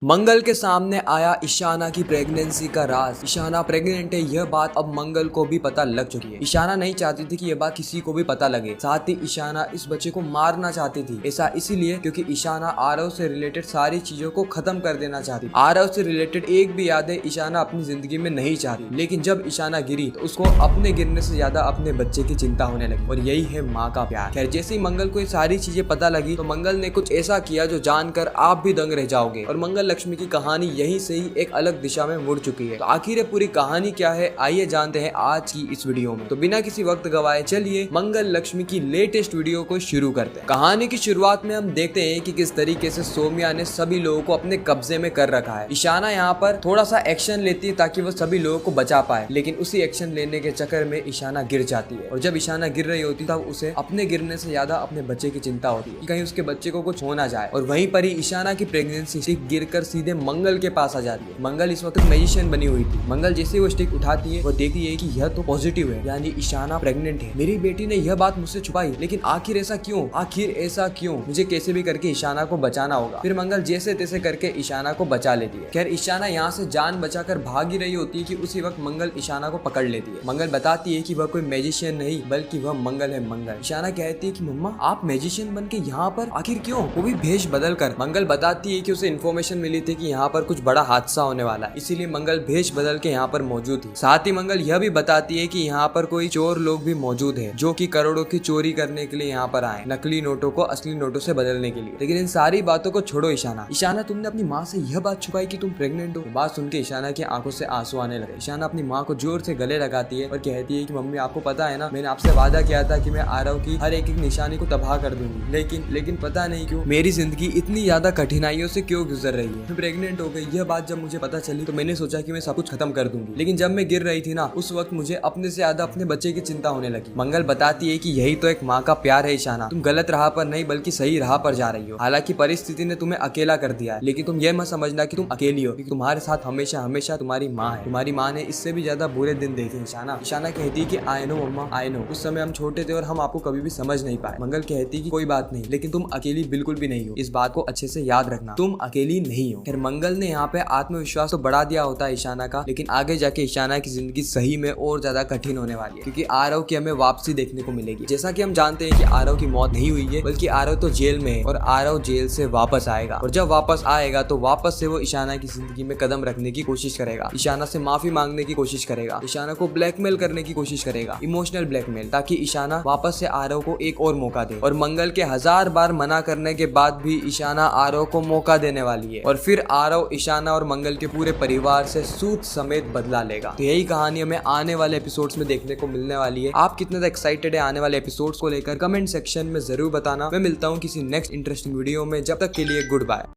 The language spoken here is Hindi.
मंगल के सामने आया ईशाना की प्रेगनेंसी का राज। ईशाना प्रेग्नेंट है, यह बात अब मंगल को भी पता लग चुकी है। ईशाना नहीं चाहती थी कि यह बात किसी को भी पता लगे। साथ ही ईशाना इस बच्चे को मारना चाहती थी। ऐसा इसीलिए क्योंकि ईशाना आरव से रिलेटेड सारी चीजों को खत्म कर देना चाहती। आरव से रिलेटेड एक भी यादें ईशाना अपनी जिंदगी में नहीं चाहती। लेकिन जब ईशाना गिरी तो उसको अपने गिरने से ज्यादा अपने बच्चे की चिंता होने लगी, और यही है माँ का प्यार। खैर, जैसे ही मंगल को ये सारी चीजें पता लगी तो मंगल ने कुछ ऐसा किया जो जानकर आप भी दंग रह जाओगे। और मंगल लक्ष्मी की कहानी यहीं से ही एक अलग दिशा में मुड़ चुकी है। तो आखिर ये पूरी कहानी क्या है, आइए जानते हैं आज की इस वीडियो में। तो बिना किसी वक्त गवाए चलिए मंगल लक्ष्मी की लेटेस्ट वीडियो को शुरू करते हैं। कहानी की शुरुआत में हम देखते हैं कि किस तरीके से सोम्या ने सभी लोगों को अपने कब्जे में कर रखा है। ईशाना यहाँ पर थोड़ा सा एक्शन लेती है ताकि वो सभी लोगों को बचा पाए, लेकिन उसी एक्शन लेने के चक्कर में ईशाना गिर जाती है। और जब ईशाना गिर रही होती तब उसे अपने गिरने से ज्यादा अपने बच्चे की चिंता होती है कि कहीं उसके बच्चे को कुछ हो ना जाए। और वहीं पर ही ईशाना की प्रेगनेंसी स्टिक गिरकर सीधे मंगल के पास आ जाती है। मंगल इस वक्त मैजिशियन बनी हुई थी। मंगल जैसे वो स्टिक उठाती है वो देखती है कि यह तो पॉजिटिव है, यानी ईशाना प्रेग्नेंट है। मेरी बेटी ने यह बात मुझसे छुपाई, लेकिन आखिर ऐसा क्यों? मुझे कैसे भी करके ईशाना को बचाना होगा। फिर मंगल जैसे तैसे करके ईशाना को बचा लेती है। खैर, ईशाना यहाँ से जान बचाकर भाग ही रही होती है कि उसी वक्त मंगल ईशाना को पकड़ लेती है। मंगल बताती है कि वह कोई मैजिशियन नहीं बल्कि वह मंगल है। मंगल ईशाना कहती है कि मम्मा, आप मैजिशियन बन के यहाँ पर आखिर क्यों, वो भी भेष बदल कर। मंगल बताती है कि उसे इन्फॉर्मेशन मिली थी कि यहाँ पर कुछ बड़ा हादसा होने वाला है, इसीलिए मंगल भेष बदल के यहाँ पर मौजूद थी। साथ ही मंगल यह भी बताती है कि यहाँ पर कोई चोर लोग भी मौजूद है जो कि करोड़ों की चोरी करने के लिए यहाँ पर आए, नकली नोटों को असली नोटों से बदलने के लिए। लेकिन इन सारी बातों को छोड़ो। ईशाना, तुमने अपनी माँ से यह बात छुपाई कि तुम प्रेग्नेंट हो। बात सुन के ईशाना की आंखों से आंसू आने लगे। ईशाना अपनी माँ को जोर से गले लगाती है और कहती है कि मम्मी, आपको पता है ना, मैंने आपसे वादा किया था कि मैं आरव की हर एक निशानी को तबाह कर दूंगी, लेकिन पता नहीं क्यों मेरी जिंदगी इतनी ज्यादा कठिनाइयों से क्यों गुजर रही है। मैं प्रेग्नेंट हो गई। यह बात जब मुझे पता चली तो मैंने सोचा कि मैं सब कुछ खत्म कर दूंगी, लेकिन जब मैं गिर रही थी ना, उस वक्त मुझे अपने से ज्यादा अपने बच्चे की चिंता होने लगी। मंगल बताती है कि यही तो एक माँ का प्यार है ईशाना, तुम गलत राह पर नहीं बल्कि सही राह पर जा रही हो। हालांकि परिस्थिति ने तुम्हें अकेला कर दिया है, लेकिन तुम यह मत समझना कि तुम अकेली हो, क्योंकि तुम्हारे साथ हमेशा हमेशा तुम्हारी माँ है। तुम्हारी माँ ने इससे भी ज्यादा बुरे दिन देखे। ईशाना कहती है कि I know mamma, I know, उस समय हम छोटे थे और हम आपको कभी भी समझ नहीं पाए। मंगल कहती है कि कोई बात नहीं, लेकिन तुम अकेली बिल्कुल भी नहीं हो, इस बात को अच्छे से याद रखना, तुम अकेली नहीं हो। फिर मंगल ने यहाँ पे आत्मविश्वास तो बढ़ा दिया होता है ईशाना का, लेकिन आगे जाके ईशाना की जिंदगी सही में और ज्यादा कठिन होने वाली है, क्योंकि आरव की हमें वापसी देखने को मिलेगी। जैसा कि हम जानते हैं कि आरव की मौत नहीं हुई है, बल्कि आरव तो जेल में है और आरव जेल से वापस आएगा। और जब वापस आएगा तो वापस से वो ईशाना की जिंदगी में कदम रखने की कोशिश करेगा, ईशाना से माफी मांगने की कोशिश करेगा, ईशाना को ब्लैकमेल करने की कोशिश करेगा, इमोशनल ब्लैकमेल, ताकि ईशाना वापस से आरव को एक और मौका दे। और मंगल के 1000 बार मना करने के बाद भी ईशाना आरव को मौका देने वाली है, और फिर आरव ईशाना और मंगल के पूरे परिवार से सूद समेत बदला लेगा। तो यही कहानी हमें आने वाले एपिसोड्स में देखने को मिलने वाली है। आप कितने एक्साइटेड है आने वाले एपिसोड्स को लेकर, कमेंट सेक्शन में जरूर बताना। मैं मिलता हूँ किसी नेक्स्ट इंटरेस्टिंग वीडियो में, जब तक के लिए गुड बाय।